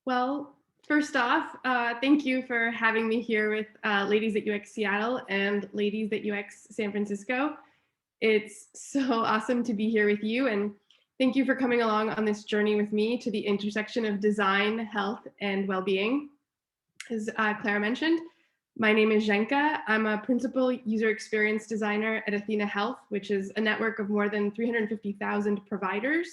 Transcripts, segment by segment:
Well, first off, thank you for having me here with Ladies at UX Seattle and Ladies at UX San Francisco. It's so awesome to be here with you, and thank you for coming along on this journey with me to the intersection of design, health, and well-being. As Clara mentioned, my name is Jenka. I'm a principal user experience designer at athenahealth, which is a network of more than 350,000 providers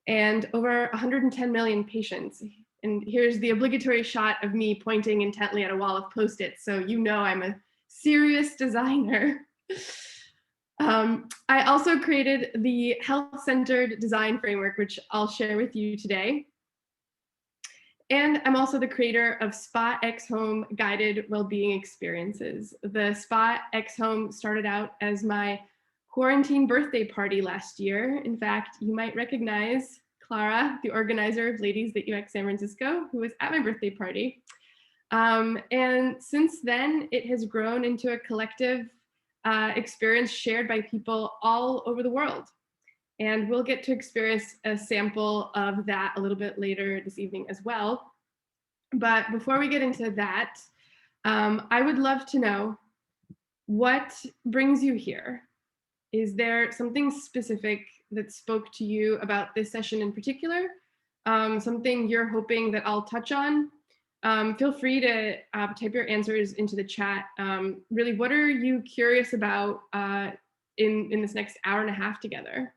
and over 110 million patients. And here's the obligatory shot of me pointing intently at a wall of Post-its, so you know I'm a serious designer. I also created the health-centered design framework, which I'll share with you today. And I'm also the creator of Spa X Home guided well-being experiences. The Spa X Home started out as my quarantine birthday party last year. In fact, you might recognize Clara, the organizer of Ladies at UX San Francisco, who was at my birthday party. And since then, it has grown into a collective experience shared by people all over the world. And we'll get to experience a sample of that a little bit later this evening as well. But before we get into that, I would love to know what brings you here. Is there something specific that spoke to you about this session in particular? Something you're hoping that I'll touch on? Feel free to type your answers into the chat. Really, what are you curious about in this next hour and a half together?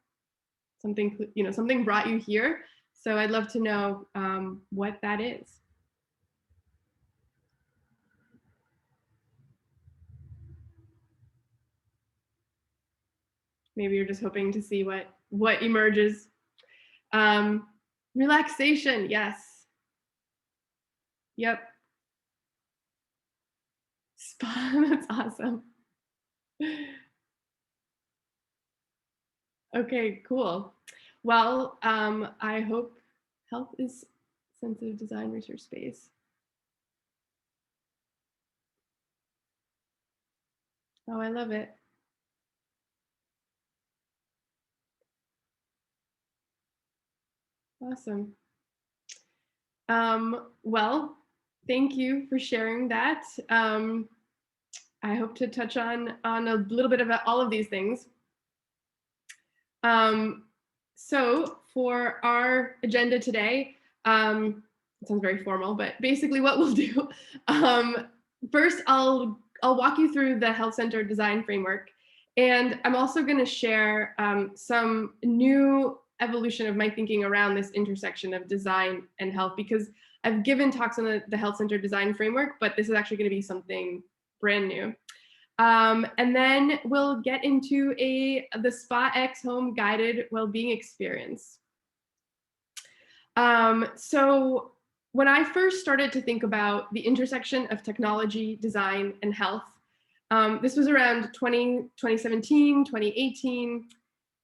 Something brought you here. So I'd love to know what that is. Maybe you're just hoping to see what emerges. Relaxation, yes. Yep. Spa, that's awesome. Okay, cool. Well, I hope health is sensitive design research space. Oh, I love it. Awesome. Well, thank you for sharing that. I hope to touch on a little bit about all of these things. So for our agenda today, it sounds very formal, but basically what we'll do, first I'll walk you through the health-centered design framework. And I'm also going to share some new evolution of my thinking around this intersection of design and health, because I've given talks on the health-centered design framework, but this is actually going to be something brand new. And then we'll get into the Spa X Home guided well-being experience. So when I first started to think about the intersection of technology, design, and health, this was around 2017, 2018.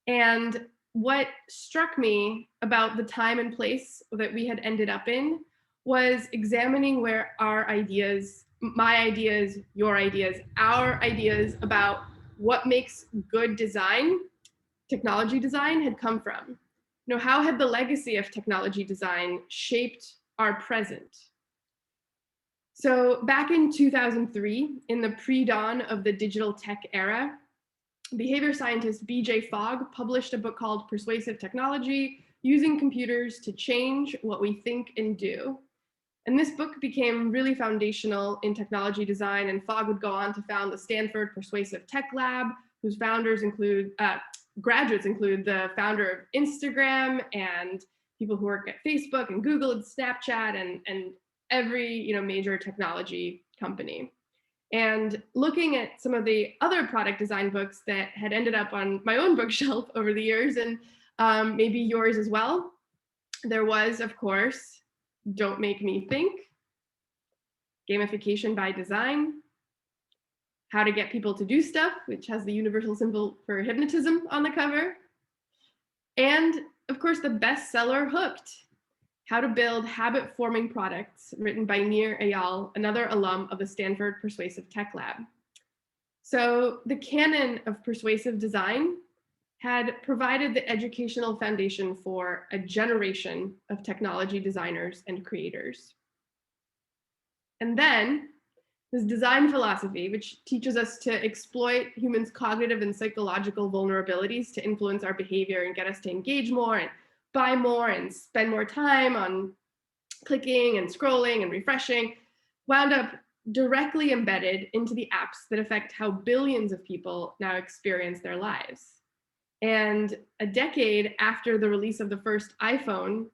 And what struck me about the time and place that we had ended up in was examining where our ideas, my ideas, your ideas, our ideas about what makes good design, technology design, had come from. You know, how had the legacy of technology design shaped our present? So back in 2003, in the pre-dawn of the digital tech era, behavior scientist B.J. Fogg published a book called Persuasive Technology: Using Computers to Change What We Think and Do. And this book became really foundational in technology design, and Fogg would go on to found the Stanford Persuasive Tech Lab, whose graduates include the founder of Instagram and people who work at Facebook and Google and Snapchat and every major technology company. And looking at some of the other product design books that had ended up on my own bookshelf over the years, and maybe yours as well, there was, of course, Don't Make Me Think, Gamification by Design, How to Get People to Do Stuff, which has the universal symbol for hypnotism on the cover, and of course the bestseller Hooked, How to Build Habit-Forming Products, written by Nir Eyal, another alum of the Stanford Persuasive Tech Lab. So the canon of persuasive design had provided the educational foundation for a generation of technology designers and creators. And then this design philosophy, which teaches us to exploit humans' cognitive and psychological vulnerabilities to influence our behavior and get us to engage more and buy more and spend more time on clicking and scrolling and refreshing, wound up directly embedded into the apps that affect how billions of people now experience their lives. And a decade after the release of the first iPhone,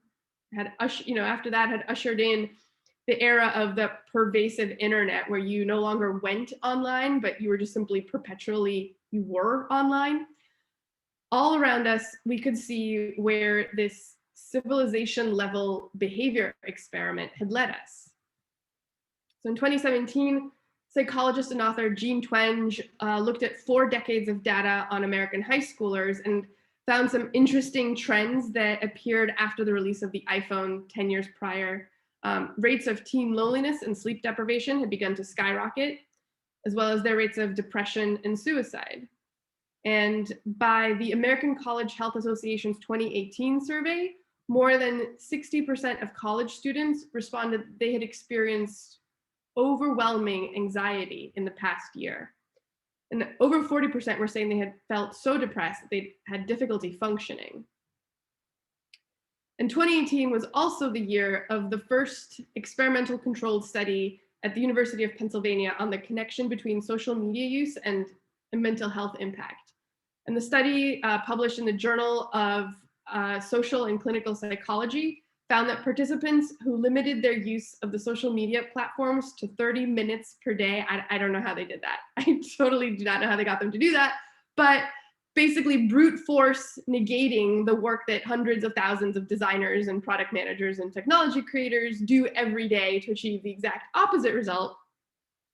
after that had ushered in the era of the pervasive internet, where you no longer went online, but you were just simply you were online. All around us, we could see where this civilization level behavior experiment had led us. So in 2017, psychologist and author Jean Twenge looked at 4 decades of data on American high schoolers and found some interesting trends that appeared after the release of the iPhone 10 years prior. Rates of teen loneliness and sleep deprivation had begun to skyrocket, as well as their rates of depression and suicide. And by the American College Health Association's 2018 survey, more than 60% of college students responded they had experienced overwhelming anxiety in the past year. And over 40% were saying they had felt so depressed that they had difficulty functioning. And 2018 was also the year of the first experimental controlled study at the University of Pennsylvania on the connection between social media use and mental health impact. And the study, published in the Journal of Social and Clinical Psychology, found that participants who limited their use of the social media platforms to 30 minutes per day, I don't know how they did that. I totally do not know how they got them to do that, but basically brute force negating the work that hundreds of thousands of designers and product managers and technology creators do every day to achieve the exact opposite result.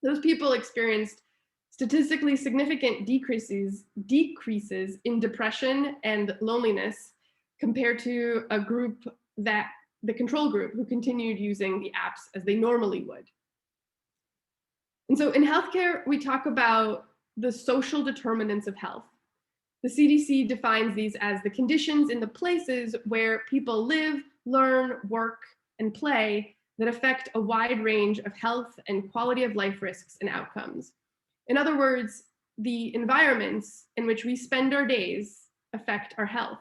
Those people experienced statistically significant decreases in depression and loneliness compared to a group the control group who continued using the apps as they normally would. And so in healthcare, we talk about the social determinants of health. The CDC defines these as the conditions in the places where people live, learn, work, and play that affect a wide range of health and quality of life risks and outcomes. In other words, the environments in which we spend our days affect our health.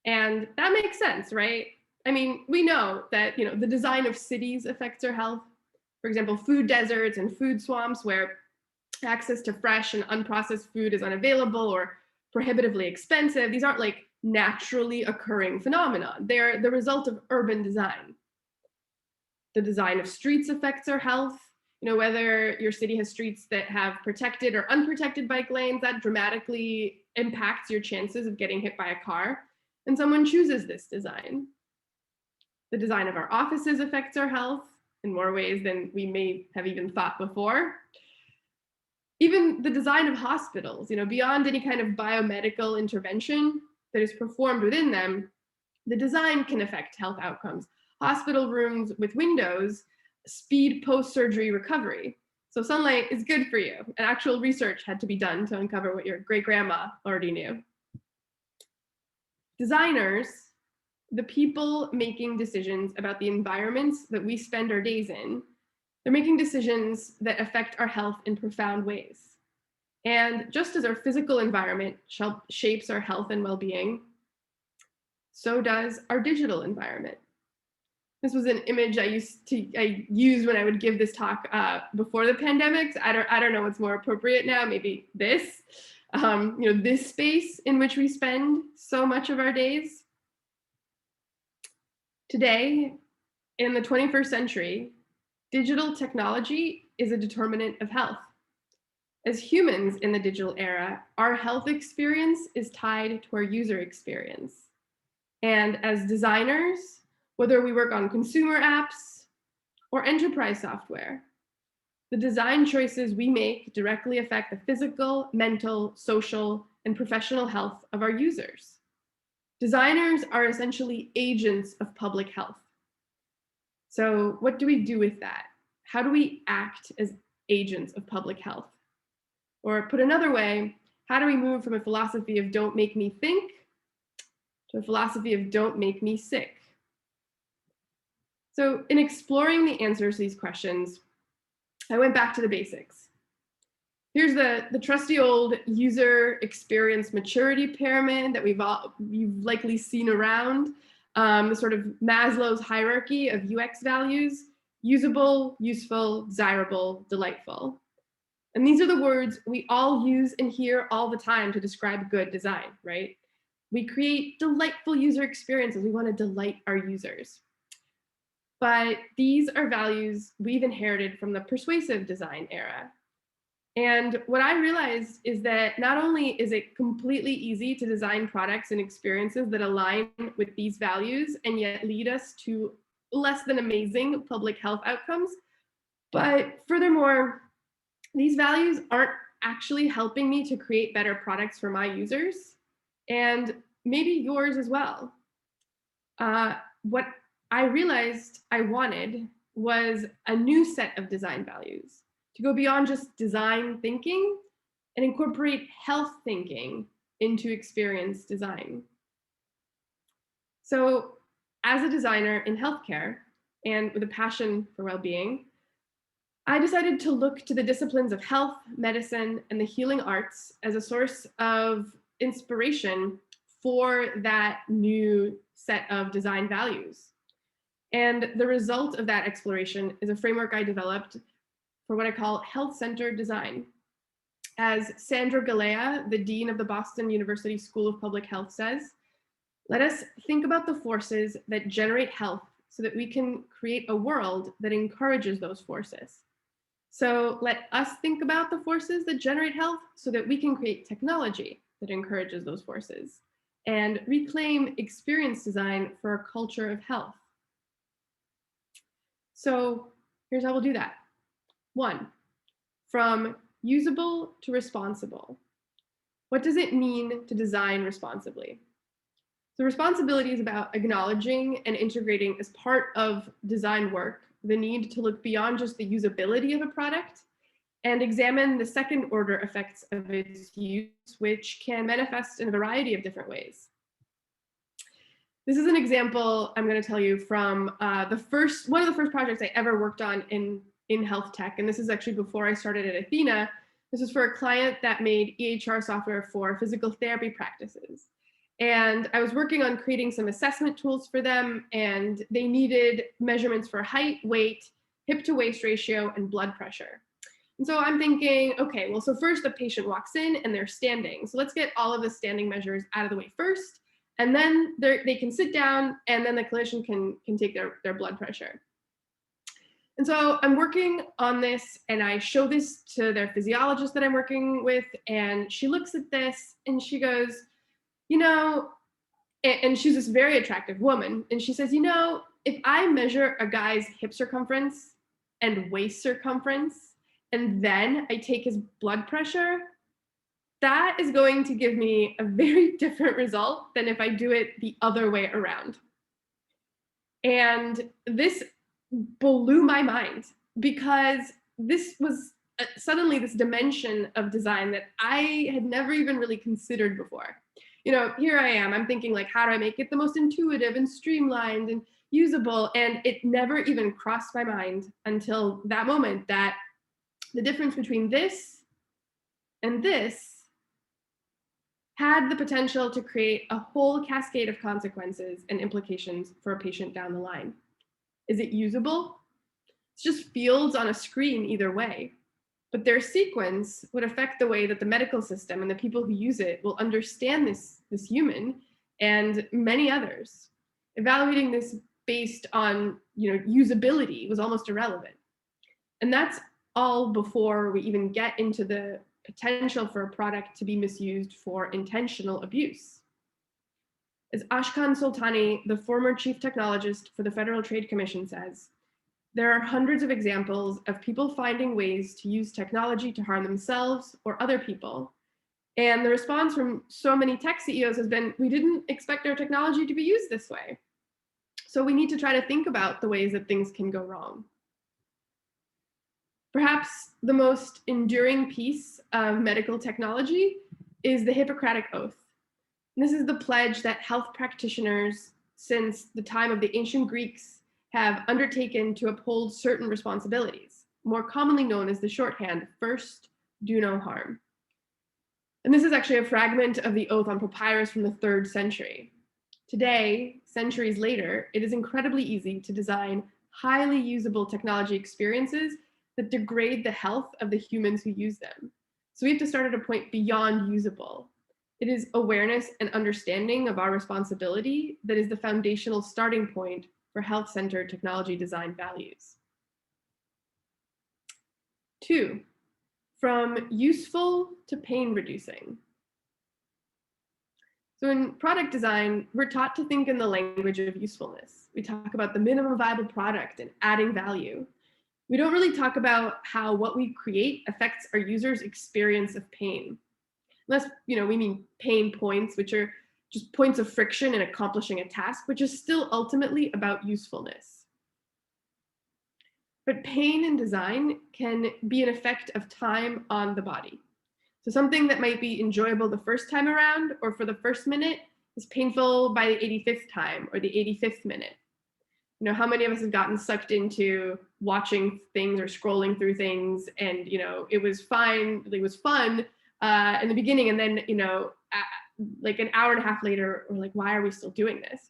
And that makes sense, right? I mean, we know that, the design of cities affects our health. For example, food deserts and food swamps where access to fresh and unprocessed food is unavailable or prohibitively expensive. These aren't like naturally occurring phenomena. They're the result of urban design. The design of streets affects our health. Whether your city has streets that have protected or unprotected bike lanes, that dramatically impacts your chances of getting hit by a car. And someone chooses this design. The design of our offices affects our health in more ways than we may have even thought before. Even the design of hospitals, beyond any kind of biomedical intervention that is performed within them, the design can affect health outcomes. Hospital rooms with windows speed post-surgery recovery. So sunlight is good for you. And actual research had to be done to uncover what your great-grandma already knew. Designers, the people making decisions about the environments that we spend our days in, they're making decisions that affect our health in profound ways. And just as our physical environment shapes our health and well-being, so does our digital environment. This was an image I used when I would give this talk before the pandemic. I don't know what's more appropriate now. Maybe this, this space in which we spend so much of our days. Today, in the 21st century, digital technology is a determinant of health. As humans in the digital era, our health experience is tied to our user experience. And as designers, whether we work on consumer apps or enterprise software, the design choices we make directly affect the physical, mental, social, and professional health of our users. Designers are essentially agents of public health. So what do we do with that? How do we act as agents of public health? Or put another way, How do we move from a philosophy of don't make me think to a philosophy of don't make me sick? So in exploring the answers to these questions, I went back to the basics. Here's the trusty old user experience maturity pyramid that you've likely seen around, the sort of Maslow's hierarchy of UX values: usable, useful, desirable, delightful. And these are the words we all use and hear all the time to describe good design, right? We create delightful user experiences. We want to delight our users. But these are values we've inherited from the persuasive design era. And what I realized is that not only is it completely easy to design products and experiences that align with these values and yet lead us to less than amazing public health outcomes, but furthermore, these values aren't actually helping me to create better products for my users and maybe yours as well. What I realized I wanted was a new set of design values to go beyond just design thinking and incorporate health thinking into experience design. So, as a designer in healthcare and with a passion for well-being, I decided to look to the disciplines of health, medicine, and the healing arts as a source of inspiration for that new set of design values. And the result of that exploration is a framework I developed for what I call health-centered design. As Sandra Galea, the dean of the Boston University School of Public Health, says, let us think about the forces that generate health so that we can create a world that encourages those forces. So let us think about the forces that generate health so that we can create technology that encourages those forces and reclaim experience design for a culture of health. So here's how we'll do that. 1, from usable to responsible. What does it mean to design responsibly? So responsibility is about acknowledging and integrating as part of design work the need to look beyond just the usability of a product and examine the second order effects of its use, which can manifest in a variety of different ways. This is an example I'm going to tell you from one of the first projects I ever worked on in health tech. And this is actually before I started at Athena. This was for a client that made EHR software for physical therapy practices. And I was working on creating some assessment tools for them, and they needed measurements for height, weight, hip to waist ratio, and blood pressure. And so I'm thinking, okay, well, so first the patient walks in and they're standing. So let's get all of the standing measures out of the way first, and then they can sit down, and then the clinician can take their blood pressure. And so I'm working on this, and I show this to their physiologist that I'm working with, and she looks at this and she goes, you know, and she's this very attractive woman, and she says, you know, if I measure a guy's hip circumference and waist circumference, and then I take his blood pressure, that is going to give me a very different result than if I do it the other way around. And this blew my mind because this was suddenly this dimension of design that I had never even really considered before. You know, here I am, I'm thinking like, how do I make it the most intuitive and streamlined and usable? And it never even crossed my mind until that moment that the difference between this and this had the potential to create a whole cascade of consequences and implications for a patient down the line. Is it usable? It's just fields on a screen either way. But their sequence would affect the way that the medical system and the people who use it will understand this human and many others. Evaluating this based on, usability was almost irrelevant. And that's all before we even get into the potential for a product to be misused for intentional abuse. As Ashkan Soltani, the former chief technologist for the Federal Trade Commission, says, there are hundreds of examples of people finding ways to use technology to harm themselves or other people. And the response from so many tech CEOs has been, we didn't expect our technology to be used this way. So we need to try to think about the ways that things can go wrong. Perhaps the most enduring piece of medical technology is the Hippocratic Oath. And this is the pledge that health practitioners since the time of the ancient Greeks have undertaken to uphold certain responsibilities, more commonly known as the shorthand, first, do no harm. And this is actually a fragment of the oath on papyrus from the 3rd century. Today, centuries later, it is incredibly easy to design highly usable technology experiences that degrade the health of the humans who use them. So we have to start at a point beyond usable. It is awareness and understanding of our responsibility that is the foundational starting point for health-centered technology design values. 2, from useful to pain reducing. So in product design, we're taught to think in the language of usefulness. We talk about the minimum viable product and adding value. We don't really talk about how what we create affects our users' experience of pain. Unless, we mean pain points, which are just points of friction in accomplishing a task, which is still ultimately about usefulness. But pain in design can be an effect of time on the body. So something that might be enjoyable the first time around or for the first minute is painful by the 85th time or the 85th minute. How many of us have gotten sucked into watching things or scrolling through things and, it was fine, it was fun in the beginning, and then, like an hour and a half later, we're like, why are we still doing this?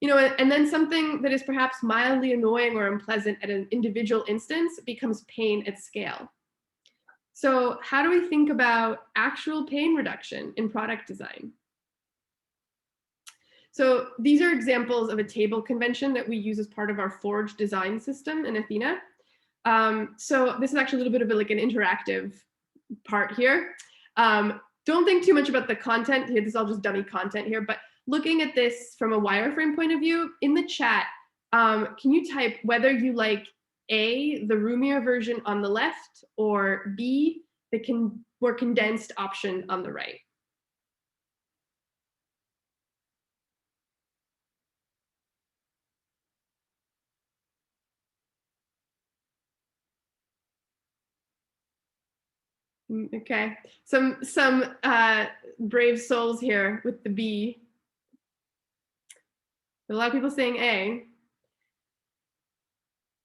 And then something that is perhaps mildly annoying or unpleasant at an individual instance becomes pain at scale. So how do we think about actual pain reduction in product design? So these are examples of a table convention that we use as part of our Forge design system in Athena. So this is actually a little bit of like an interactive part here. Don't think too much about the content here. This is all just dummy content here, but looking at this from a wireframe point of view, in the chat, can you type whether you like A, the roomier version on the left, or B, the more condensed option on the right? Okay, some brave souls here with the B. A lot of people saying A.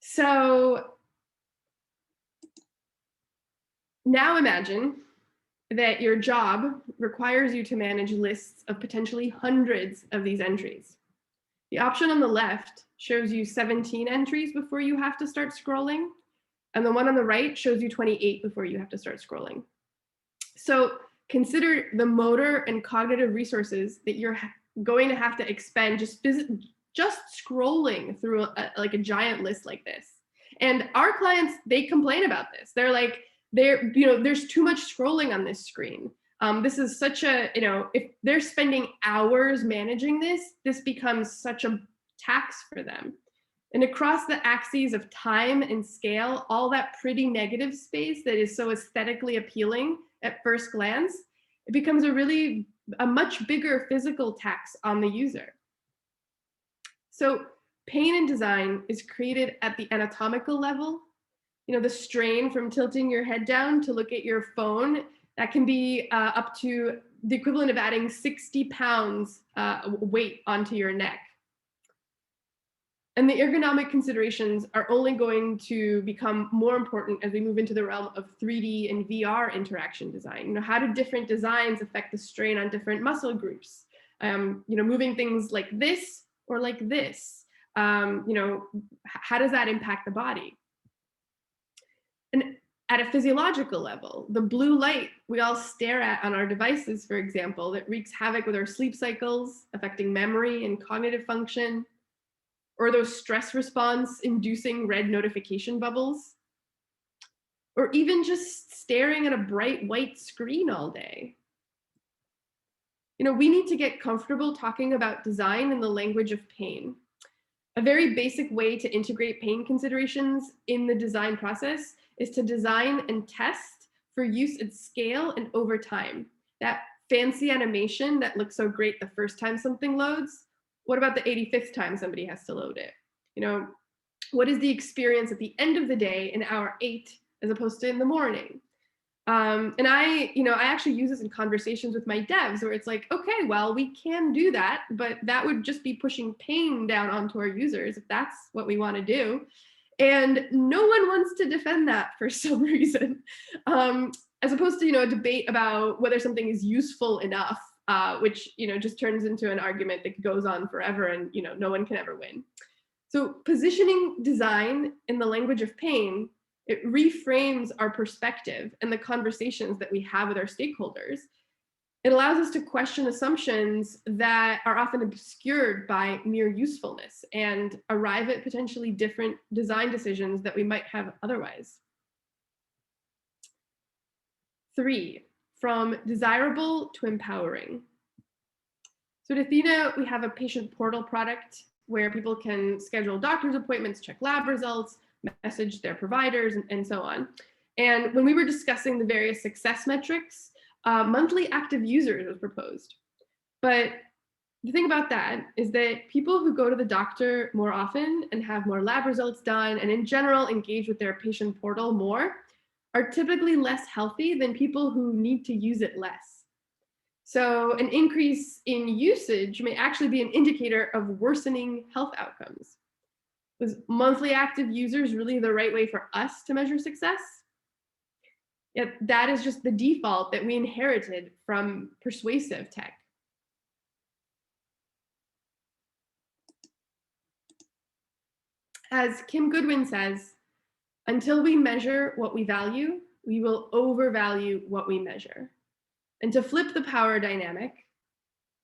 So now imagine that your job requires you to manage lists of potentially hundreds of these entries. The option on the left shows you 17 entries before you have to start scrolling, and the one on the right shows you 28 before you have to start scrolling. So consider the motor and cognitive resources that you're going to have to expend just scrolling through like a giant list like this. And our clients, they complain about this. They're like, there's too much scrolling on this screen. This is such a, if they're spending hours managing this, this becomes such a tax for them. And across the axes of time and scale, all that pretty negative space that is so aesthetically appealing at first glance, it becomes a much bigger physical tax on the user. So pain in design is created at the anatomical level. The strain from tilting your head down to look at your phone, that can be up to the equivalent of adding 60 pounds weight onto your neck. And the ergonomic considerations are only going to become more important as we move into the realm of 3D and VR interaction design. How do different designs affect the strain on different muscle groups? Moving things like this or like this, how does that impact the body? And at a physiological level, the blue light we all stare at on our devices, for example, that wreaks havoc with our sleep cycles, affecting memory and cognitive function, or those stress response inducing red notification bubbles, or even just staring at a bright white screen all day. We need to get comfortable talking about design in the language of pain. A very basic way to integrate pain considerations in the design process is to design and test for use at scale and over time. That fancy animation that looks so great the first time something loads, what about the 85th time somebody has to load it? What is the experience at the end of the day in hour 8 as opposed to in the morning? And I actually use this in conversations with my devs where it's like, okay, well, we can do that, but that would just be pushing pain down onto our users if that's what we want to do. And no one wants to defend that for some reason, as opposed to, a debate about whether something is useful enough, which, just turns into an argument that goes on forever and, no one can ever win. So positioning design in the language of pain, it reframes our perspective and the conversations that we have with our stakeholders. It allows us to question assumptions that are often obscured by mere usefulness and arrive at potentially different design decisions that we might have otherwise. 3, from desirable to empowering. So at Athena, we have a patient portal product where people can schedule doctor's appointments, check lab results, message their providers, and so on. And when we were discussing the various success metrics, monthly active users was proposed. But the thing about that is that people who go to the doctor more often and have more lab results done and in general engage with their patient portal more are typically less healthy than people who need to use it less. So an increase in usage may actually be an indicator of worsening health outcomes. Was monthly active users really the right way for us to measure success? Yet that is just the default that we inherited from persuasive tech. As Kim Goodwin says, until we measure what we value, we will overvalue what we measure. And to flip the power dynamic,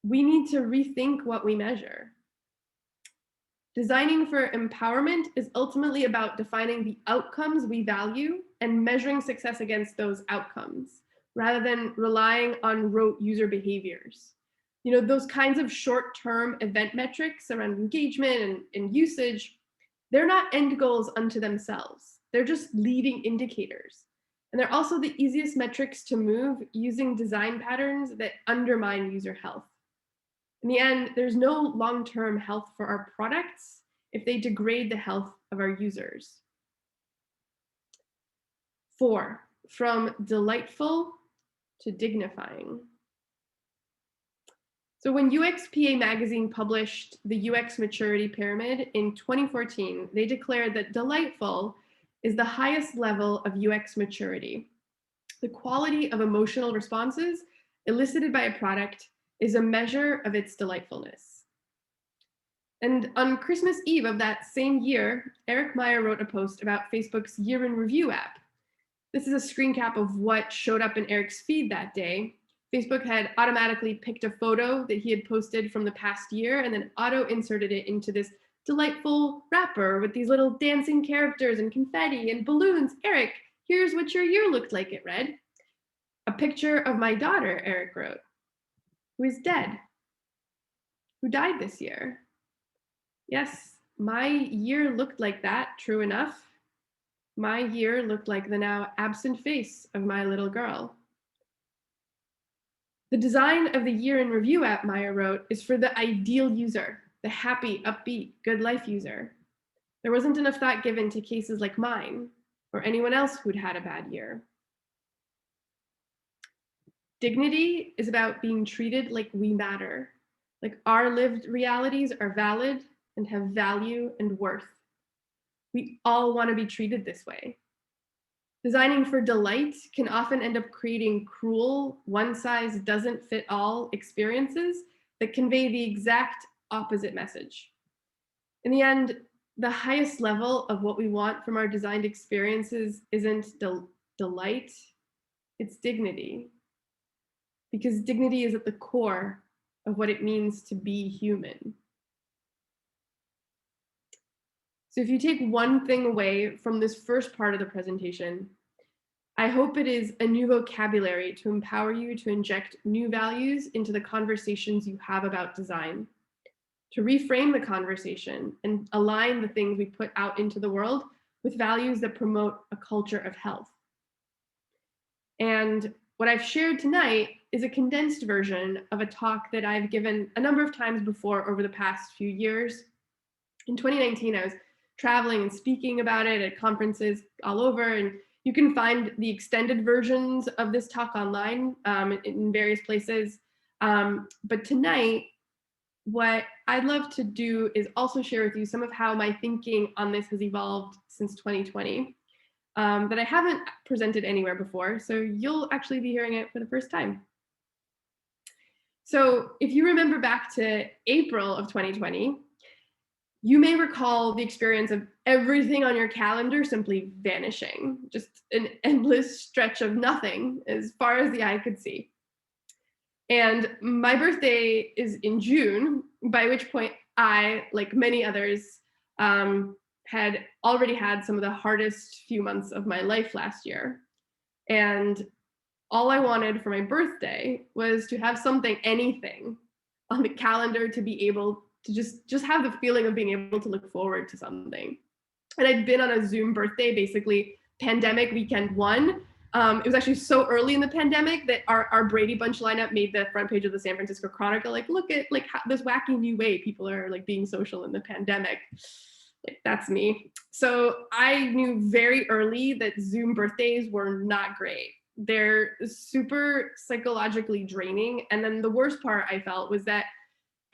we need to rethink what we measure. Designing for empowerment is ultimately about defining the outcomes we value and measuring success against those outcomes, rather than relying on rote user behaviors. Those kinds of short-term event metrics around engagement and usage, they're not end goals unto themselves. They're just leading indicators. And they're also the easiest metrics to move using design patterns that undermine user health. In the end, there's no long-term health for our products if they degrade the health of our users. 4, from delightful to dignifying. So when UXPA magazine published the UX maturity pyramid in 2014, they declared that delightful is the highest level of UX maturity. The quality of emotional responses elicited by a product is a measure of its delightfulness. And on Christmas Eve of that same year, Eric Meyer wrote a post about Facebook's Year in Review app. This is a screen cap of what showed up in Eric's feed that day. Facebook had automatically picked a photo that he had posted from the past year and then auto-inserted it into this delightful wrapper with these little dancing characters and confetti and balloons. Eric, here's what your year looked like, it read. A picture of my daughter, Eric wrote, who is dead, who died this year. Yes, my year looked like that, true enough. My year looked like the now absent face of my little girl. The design of the Year in Review app, Meyer wrote, is for the ideal user, the happy, upbeat, good life user. There wasn't enough thought given to cases like mine or anyone else who'd had a bad year. Dignity is about being treated like we matter, like our lived realities are valid and have value and worth. We all want to be treated this way. Designing for delight can often end up creating cruel, one-size-doesn't-fit-all experiences that convey the exact opposite message. In the end, the highest level of what we want from our designed experiences isn't delight, it's dignity. Because dignity is at the core of what it means to be human. So if you take one thing away from this first part of the presentation, I hope it is a new vocabulary to empower you to inject new values into the conversations you have about design, to reframe the conversation and align the things we put out into the world with values that promote a culture of health. And what I've shared tonight is a condensed version of a talk that I've given a number of times before over the past few years. In 2019, I was traveling and speaking about it at conferences all over, and You can find the extended versions of this talk online in various places. But tonight, what I'd love to do is also share with you some of how my thinking on this has evolved since 2020 that I haven't presented anywhere before. So you'll actually be hearing it for the first time. So if you remember back to April of 2020, you may recall the experience of everything on your calendar simply vanishing, just an endless stretch of nothing as far as the eye could see. And my birthday is in June, by which point I, like many others, had already had some of the hardest few months of my life last year. And all I wanted for my birthday was to have something, anything on the calendar to be able to just have the feeling of being able to look forward to something. And I'd been on a Zoom birthday, basically pandemic weekend one. It was actually so early in the pandemic that our Brady Bunch lineup made the front page of the San Francisco Chronicle. Like, look at like how, this wacky new way people are like being social in the pandemic. Like, that's me. So I knew very early that Zoom birthdays were not great. They're super psychologically draining. And then the worst part I felt was that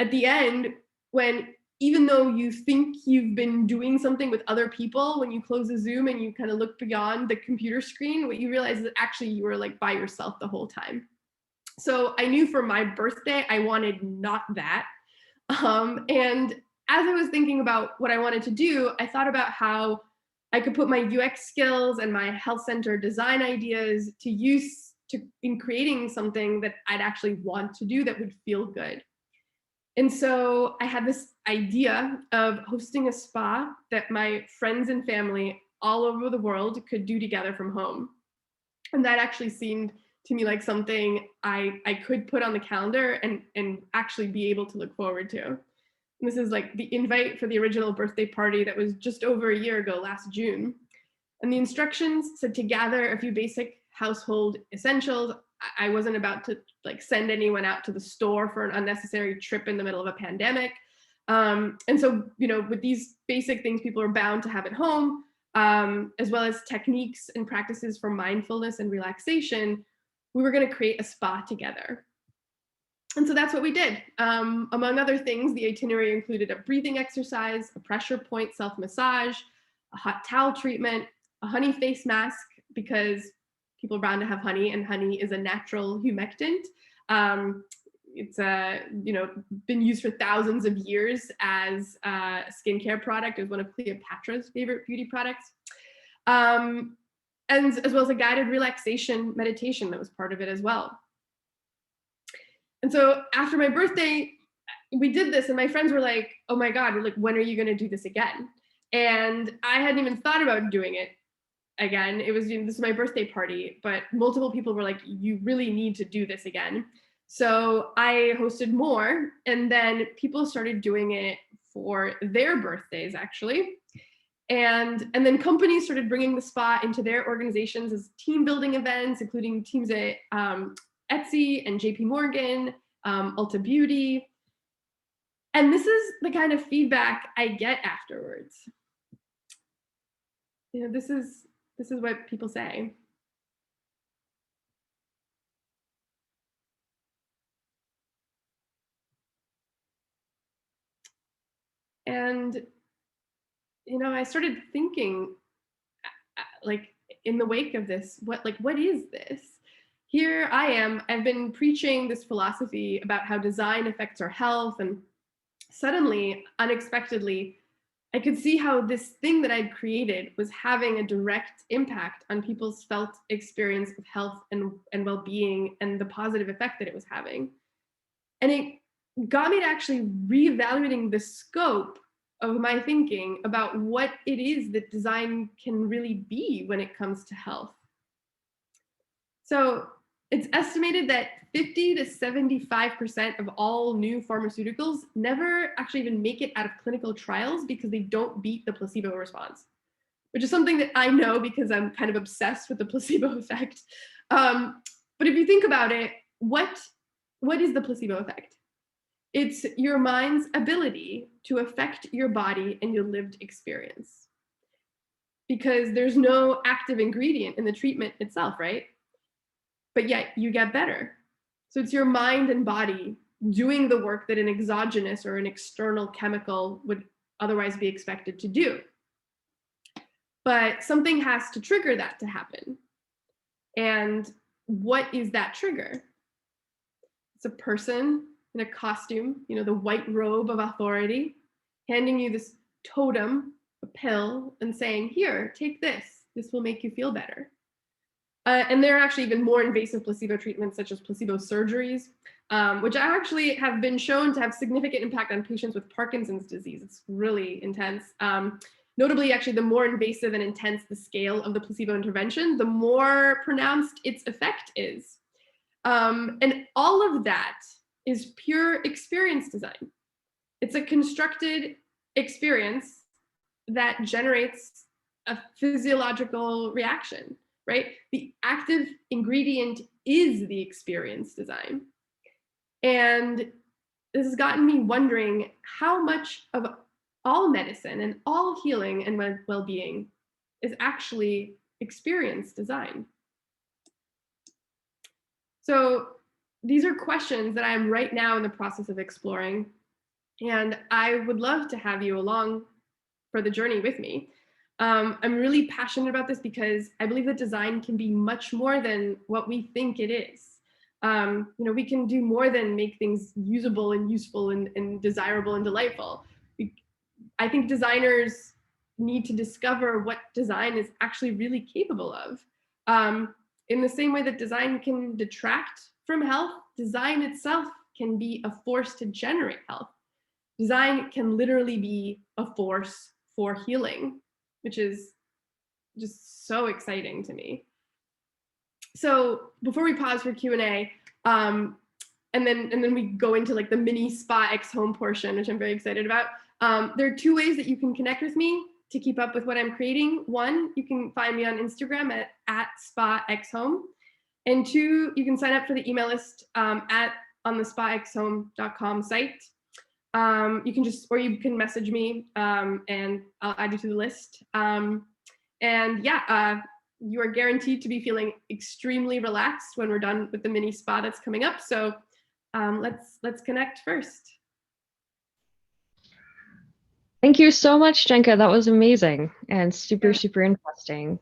at the end, when even though you think you've been doing something with other people, when you close the Zoom and you kind of look beyond the computer screen, what you realize is that actually you were like by yourself the whole time. So I knew for my birthday, I wanted not that. And as I was thinking about what I wanted to do, I thought about how I could put my UX skills and my health center design ideas to use in creating something that I'd actually want to do that would feel good. And so I had this idea of hosting a spa that my friends and family all over the world could do together from home. And that actually seemed to me like something I could put on the calendar and actually be able to look forward to. And this is like the invite for the original birthday party that was just over a year ago, last June. And the instructions said to gather a few basic household essentials. I wasn't about to like send anyone out to the store for an unnecessary trip in the middle of a pandemic. And so, you know, with these basic things people are bound to have at home, as well as techniques and practices for mindfulness and relaxation, we were going to create a spa together. And so that's what we did. Among other things, the itinerary included a breathing exercise, a pressure point self-massage, a hot towel treatment, a honey face mask, because people are bound to have honey, and honey is a natural humectant. It's been used for thousands of years as a skincare product. It was one of Cleopatra's favorite beauty products. And as well as a guided relaxation meditation that was part of it as well. And so after my birthday, we did this, and my friends were like, oh my God, like, when are you going to do this again? And I hadn't even thought about doing it again. It was, this is my birthday party, but multiple people were like, you really need to do this again. So I hosted more, and then people started doing it for their birthdays, actually. And then companies started bringing the spa into their organizations as team building events, including teams at Etsy and JP Morgan, Ulta Beauty. And this is the kind of feedback I get afterwards. You know, this is what people say. And, you know, I started thinking, like, in the wake of this, what is this? Here I am, I've been preaching this philosophy about how design affects our health, and suddenly, unexpectedly, I could see how this thing that I'd created was having a direct impact on people's felt experience of health and well-being, and the positive effect that it was having. And it got me to actually reevaluating the scope of my thinking about what it is that design can really be when it comes to health. So it's estimated that 50 to 75% of all new pharmaceuticals never actually even make it out of clinical trials because they don't beat the placebo response, which is something that I know because I'm kind of obsessed with the placebo effect. But if you think about it, what is the placebo effect? It's your mind's ability to affect your body and your lived experience. because there's no active ingredient in the treatment itself, right? But yet you get better. So it's your mind and body doing the work that an exogenous or an external chemical would otherwise be expected to do. But something has to trigger that to happen. And what is that trigger? It's a person in a costume, you know, the white robe of authority, handing you this totem, a pill, and saying, here, take this. This will make you feel better. And there are actually even more invasive placebo treatments, such as placebo surgeries, which actually have been shown to have significant impact on patients with Parkinson's disease. It's really intense. Notably, actually, the more invasive and intense the scale of the placebo intervention, the more pronounced its effect is. And all of that is pure experience design. It's a constructed experience that generates a physiological reaction, right? The active ingredient is the experience design. And this has gotten me wondering how much of all medicine and all healing and well-being is actually experience design. So these are questions that I'm right now in the process of exploring, and I would love to have you along for the journey with me. I'm really passionate about this because I believe that design can be much more than what we think it is. You know, we can do more than make things usable and useful and desirable and delightful. I think designers need to discover what design is actually really capable of. In the same way that design can detract from health, design itself can be a force to generate health. Design can literally be a force for healing, which is just so exciting to me. So before we pause for Q&A, and then we go into like the mini Spa X Home portion, which I'm very excited about. There are two ways that you can connect with me to keep up with what I'm creating. One, you can find me on Instagram at Spa X Home. And two, you can sign up for the email list on the spaxhome.com site. You can or you can message me and I'll add you to the list. And yeah, you are guaranteed to be feeling extremely relaxed when we're done with the mini spa that's coming up. So let's connect first. Thank you so much, Jenka. That was amazing and super interesting.